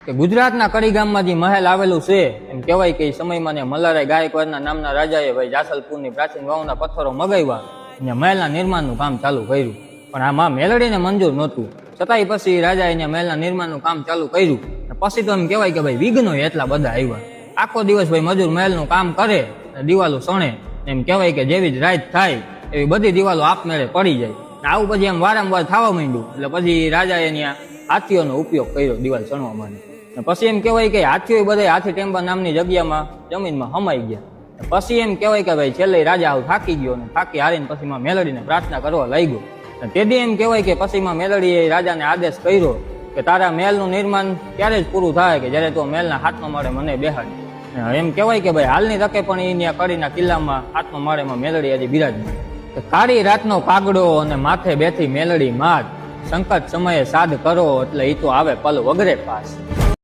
કે ગુજરાતના કડી ગામમાં જે મહેલ આવેલું છે એમ કહેવાય કે સમયમાં મલ્હારરાય ગાયકવાડના નામના રાજાએ ભાઈ જાસલપુરની પ્રાચીન વાવના પથ્થરો મગાવ્યા અને મહેલના નિર્માણનું કામ ચાલુ કર્યું. પણ આ માં મેલડીને મંજૂર નહોતું, છતાંય પછી રાજાએ મહેલના નિર્માણનું કામ ચાલુ કર્યું. પછી તો એમ કહેવાય કે ભાઈ વિઘ્નો એટલા બધા આવ્યા. આખો દિવસ ભાઈ મજૂર મહેલનું કામ કરે, દિવાલો સણે, એમ કહેવાય કે જેવી જ રાત થાય એવી બધી દિવાલો આપમેળે પડી જાય. આવું પછી એમ વારંવાર થવા માંડ્યું. એટલે પછી રાજાએ ત્યાં હાથીઓનો ઉપયોગ કર્યો દિવાલ સણવા માટે. પછી એમ કહેવાય કે હાથીઓ બધા હાથી ટેમ્બા નામની જગ્યામાં જમીનમાં હમાઈ ગયા. પછી એમ કહેવાય કે ભાઈ છેલ્લે રાજા આવું થાકી ગયો ને થાકી હારીને પછી માં મેલડીને પ્રાર્થના કરવા લાગ્યો. તેથી એમ કહેવાય કે પછી માં મેલડીએ રાજાને આદેશ કર્યો કે તારા મહેલનું નિર્માણ ત્યારે જ પૂરું થાય કે જ્યારે તો મહેલના હાથમાં માળે મને બેહાડી. એમ કહેવાય કે ભાઈ હાલની તકે પણ એ કડીના કિલ્લામાં હાથમાં માળેમાં મેલડી હજી બિરાજમાન. કાળી રાતનો કાગડો અને માથે બેઠી મેલડી માત, સંકટ સમયે સાદ કરો એટલે એ તો આવે પલ વગરે પાસ.